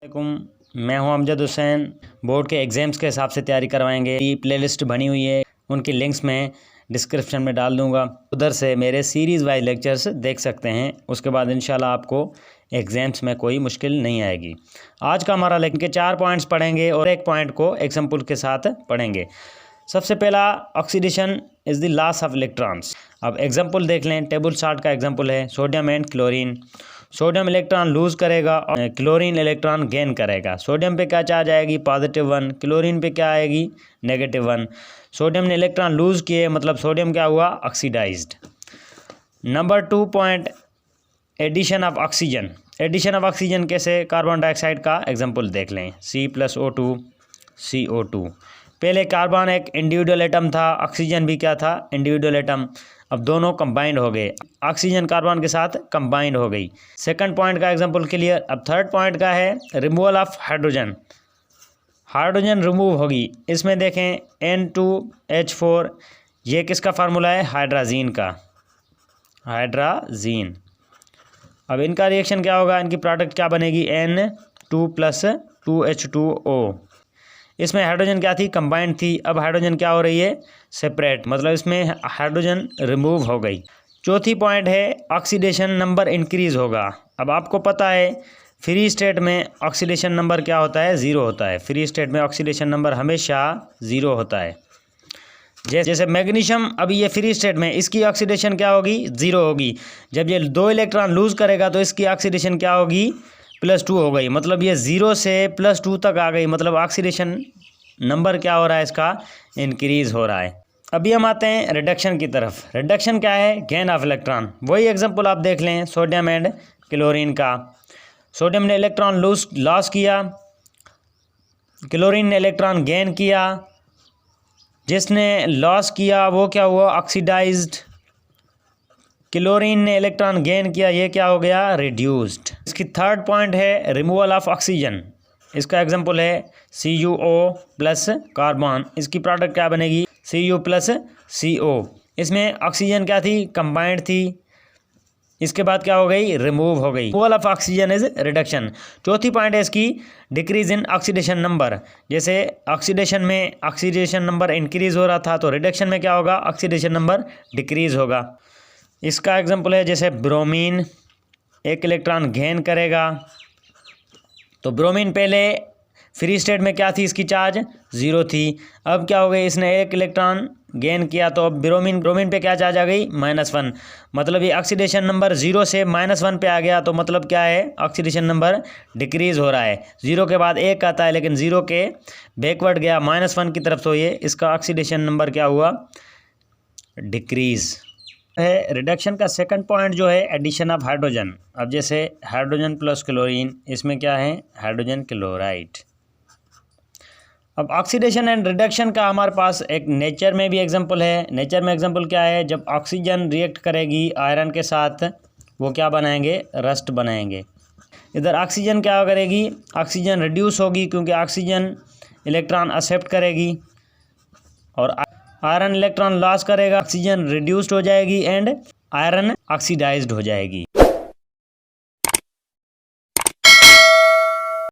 वालेकुम, मैं हूं अमजद हुसैन। बोर्ड के एग्ज़ाम्स के हिसाब से तैयारी करवाएंगे। प्लेलिस्ट बनी हुई है, उनकी लिंक्स मैं डिस्क्रिप्शन में डाल दूंगा, उधर से मेरे सीरीज़ वाइज लेक्चर्स देख सकते हैं। उसके बाद इंशाल्लाह आपको एग्ज़ाम्स में कोई मुश्किल नहीं आएगी। आज का हमारा लेक्चर के 4 पॉइंट्स पढ़ेंगे और एक पॉइंट को एग्जाम्पल के साथ पढ़ेंगे। सबसे पहला, oxidation is the loss of electrons. अब एग्जाम्पल देख लें। टेबल चार्ट का एग्जाम्पल है sodium and chlorine. Sodium electron lose करेगा और क्लोरीन इलेक्ट्रॉन गेन करेगा। सोडियम पे क्या चार्ज आएगी? +1। क्लोरीन पे क्या आएगी? -1। सोडियम ने इलेक्ट्रॉन लूज़ किए, मतलब सोडियम क्या हुआ? Oxidised. Number 2 point, addition of oxygen. Addition of oxygen कैसे? कार्बन डाइऑक्साइड का एग्जाम्पल देख लें, C+O2 CO2। पहले कार्बन एक इंडिविजुअल एटम था, ऑक्सीजन भी क्या था? Individual atom. अब दोनों कंबाइंड हो गए, ऑक्सीजन कार्बन के साथ कंबाइंड हो गई। सेकंड पॉइंट का एग्जांपल क्लियर। अब थर्ड पॉइंट का है removal of hydrogen. Hydrogen remove होगी। इसमें देखें N2H4, ये किसका फार्मूला है? हाइड्राजीन का, हाइड्राजीन। अब इनका रिएक्शन क्या होगा? इनकी प्रोडक्ट क्या बनेगी? N2+2H2O। इसमें हाइड्रोजन क्या थी? कंबाइंड थी। अब हाइड्रोजन क्या हो रही है? सेपरेट, मतलब इसमें हाइड्रोजन रिमूव हो गई। चौथी पॉइंट है ऑक्सीडेशन नंबर इंक्रीज होगा। अब आपको पता है फ्री स्टेट में ऑक्सीडेशन नंबर क्या होता है? 0 होता है। फ्री स्टेट में ऑक्सीडेशन नंबर हमेशा 0 होता है। जैसे मैग्नीशियम, अभी ये फ्री स्टेट में, इसकी ऑक्सीडेशन क्या होगी? 0 होगी। जब ये 2 इलेक्ट्रॉन लूज़ करेगा तो इसकी ऑक्सीडेशन क्या होगी? +2 हो गई। मतलब ये 0 से +2 तक आ गई, मतलब ऑक्सीडेशन नंबर क्या हो रहा है? इसका इंक्रीज़ हो रहा है। अभी हम आते हैं रिडक्शन की तरफ। रिडक्शन क्या है? Gain of electron. वही एग्जांपल आप देख लें सोडियम एंड क्लोरीन का। सोडियम ने इलेक्ट्रॉन लॉस किया, क्लोरीन ने इलेक्ट्रॉन गेन किया। जिसने लॉस किया वो क्या हुआ? ऑक्सीडाइज्ड। क्लोरीन ने इलेक्ट्रॉन गेन किया, ये क्या हो गया? रिड्यूस्ड। इसकी थर्ड पॉइंट है रिमूवल ऑफ ऑक्सीजन। इसका एग्जांपल है CuO+ कार्बन। इसकी प्रोडक्ट क्या बनेगी? Cu+CO। इसमें ऑक्सीजन क्या थी? कंबाइंड थी। इसके बाद क्या हो गई? रिमूव हो गई। Removal of oxygen is reduction. चौथी पॉइंट है इसकी डिक्रीज इन ऑक्सीडेशन नंबर। जैसे ऑक्सीडेशन में ऑक्सीडेशन नंबर इंक्रीज हो रहा था, तो रिडक्शन में क्या होगा? ऑक्सीडेशन नंबर डिक्रीज होगा। इसका एग्जांपल है जैसे ब्रोमीन, एक इलेक्ट्रॉन गेन करेगा। तो ब्रोमीन पहले फ्री स्टेट में क्या थी? इसकी चार्ज 0 थी। अब क्या हो गई? इसने एक इलेक्ट्रॉन गेन किया, तो अब ब्रोमीन पे क्या चार्ज आ गई? -1। मतलब ये ऑक्सीडेशन नंबर 0 से -1 पे आ गया, तो मतलब क्या है? ऑक्सीडेशन नंबर डिक्रीज़ हो रहा है। 0 के बाद 1 आता है, लेकिन 0 के बैकवर्ड गया -1 की तरफ, तो ये इसका ऑक्सीडेशन नंबर क्या हुआ? डिक्रीज़ है। रिडक्शन का सेकंड पॉइंट जो है एडिशन ऑफ हाइड्रोजन। अब जैसे हाइड्रोजन + क्लोरीन, इसमें क्या है? Hydrogen chloride. अब ऑक्सीडेशन एंड रिडक्शन का हमारे पास एक नेचर में भी एग्जांपल है। नेचर में एग्जांपल क्या है? जब ऑक्सीजन रिएक्ट करेगी आयरन के साथ, वो क्या बनाएंगे? रस्ट बनाएंगे। इधर ऑक्सीजन क्या करेगी? ऑक्सीजन रिड्यूस होगी, क्योंकि ऑक्सीजन इलेक्ट्रॉन एक्सेप्ट करेगी, और आयरन इलेक्ट्रॉन लॉस करेगा, ऑक्सीजन रिड्यूस्ड हो जाएगी एंड आयरन ऑक्सीडाइज्ड हो जाएगी।